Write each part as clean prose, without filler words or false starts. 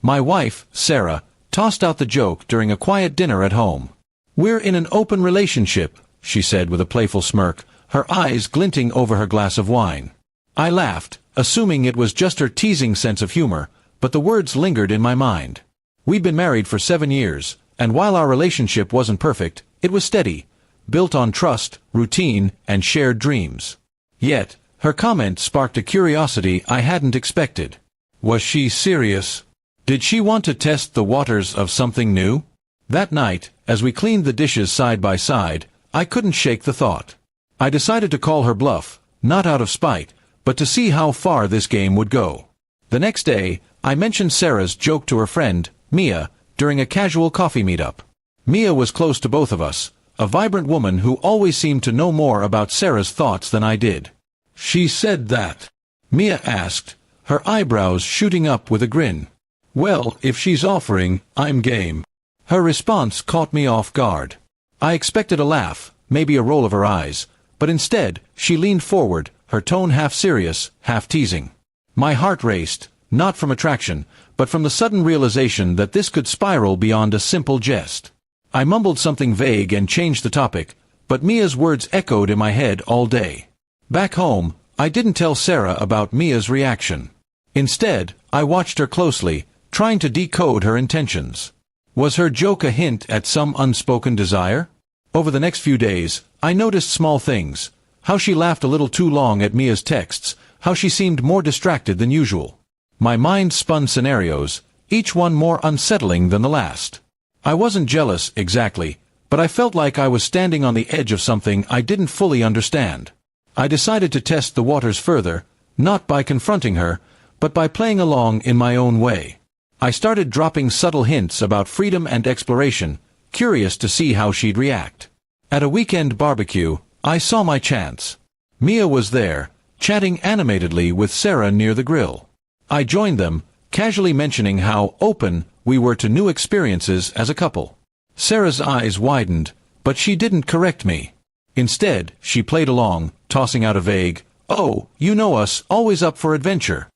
My wife, Sarah, tossed out the joke during a quiet dinner at home. "We're in an open relationship," she said with a playful smirk, her eyes glinting over her glass of wine. I laughed, assuming it was just her teasing sense of humor, but the words lingered in my mind. We'd been married for 7 years, and while our relationship wasn't perfect, it was steady, built on trust, routine, and shared dreams. Yet, her comment sparked a curiosity I hadn't expected. Was she serious? Did she want to test the waters of something new? That night, as we cleaned the dishes side by side, I couldn't shake the thought. I decided to call her bluff, not out of spite, but to see how far this game would go. The next day, I mentioned Sarah's joke to her friend, Mia, during a casual coffee meetup. Mia was close to both of us, a vibrant woman who always seemed to know more about Sarah's thoughts than I did. "She said that?" Mia asked, her eyebrows shooting up with a grin. "Well, if she's offering, I'm game." Her response caught me off guard. I expected a laugh, maybe a roll of her eyes, but instead, she leaned forward, her tone half serious, half teasing. My heart raced, not from attraction, but from the sudden realization that this could spiral beyond a simple jest. I mumbled something vague and changed the topic, but Mia's words echoed in my head all day. Back home, I didn't tell Sarah about Mia's reaction. Instead, I watched her closely, trying to decode her intentions. Was her joke a hint at some unspoken desire? Over the next few days, I noticed small things. How she laughed a little too long at Mia's texts, how she seemed more distracted than usual. My mind spun scenarios, each one more unsettling than the last. I wasn't jealous, exactly, but I felt like I was standing on the edge of something I didn't fully understand. I decided to test the waters further, not by confronting her, but by playing along in my own way. I started dropping subtle hints about freedom and exploration, curious to see how she'd react. At a weekend barbecue, I saw my chance. Mia was there, chatting animatedly with Sarah near the grill. I joined them, casually mentioning how open we were to new experiences as a couple. Sarah's eyes widened, but she didn't correct me. Instead, she played along, tossing out a vague, "Oh, you know us, always up for adventure."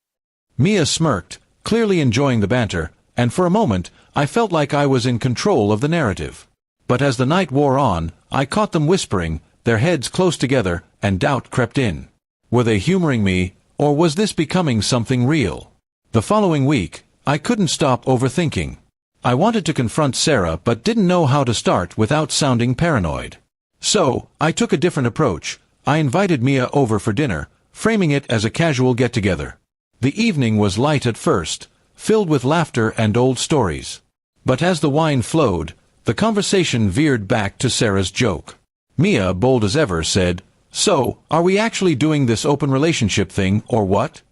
Mia smirked, clearly enjoying the banter, and for a moment, I felt like I was in control of the narrative. But as the night wore on, I caught them whispering, their heads close together, and doubt crept in. Were they humoring me, or was this becoming something real? The following week, I couldn't stop overthinking. I wanted to confront Sarah but didn't know how to start without sounding paranoid. So, I took a different approach. I invited Mia over for dinner, framing it as a casual get-together. The evening was light at first, filled with laughter and old stories. But as the wine flowed, the conversation veered back to Sarah's joke. Mia, bold as ever, said, "So, are we actually doing this open relationship thing, or what?"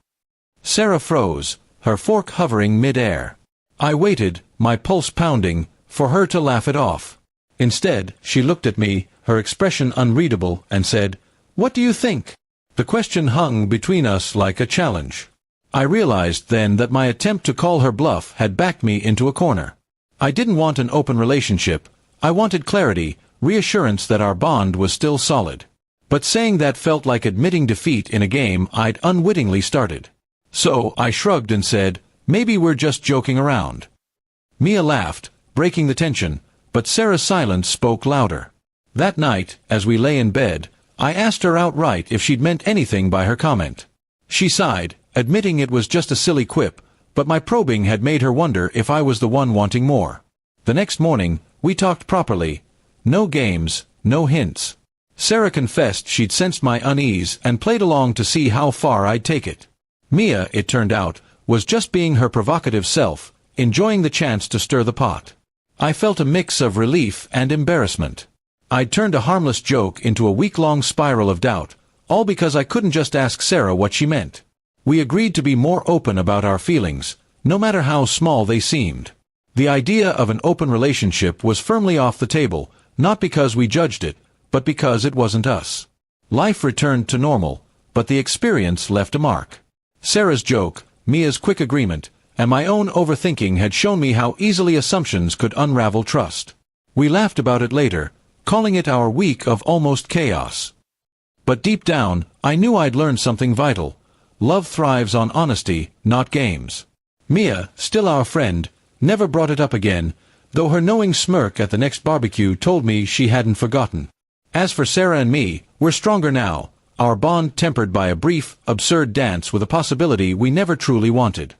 Sarah froze, her fork hovering mid-air. I waited, my pulse pounding, for her to laugh it off. Instead, she looked at me, her expression unreadable, and said, "What do you think?" The question hung between us like a challenge. I realized then that my attempt to call her bluff had backed me into a corner. I didn't want an open relationship. I wanted clarity, reassurance that our bond was still solid. But saying that felt like admitting defeat in a game I'd unwittingly started. So I shrugged and said, "Maybe we're just joking around." Mia laughed, breaking the tension, but Sarah's silence spoke louder. That night, as we lay in bed, I asked her outright if she'd meant anything by her comment. She sighed, admitting it was just a silly quip, but my probing had made her wonder if I was the one wanting more. The next morning, we talked properly. No games, no hints. Sarah confessed she'd sensed my unease and played along to see how far I'd take it. Mia, it turned out, was just being her provocative self, enjoying the chance to stir the pot. I felt a mix of relief and embarrassment. I'd turned a harmless joke into a week-long spiral of doubt, all because I couldn't just ask Sarah what she meant. We agreed to be more open about our feelings, no matter how small they seemed. The idea of an open relationship was firmly off the table, not because we judged it, but because it wasn't us. Life returned to normal, but the experience left a mark. Sarah's joke, Mia's quick agreement, and my own overthinking had shown me how easily assumptions could unravel trust. We laughed about it later, calling it our week of almost chaos. But deep down, I knew I'd learned something vital. Love thrives on honesty, not games. Mia, still our friend, never brought it up again, though her knowing smirk at the next barbecue told me she hadn't forgotten. As for Sarah and me, we're stronger now, our bond tempered by a brief, absurd dance with a possibility we never truly wanted.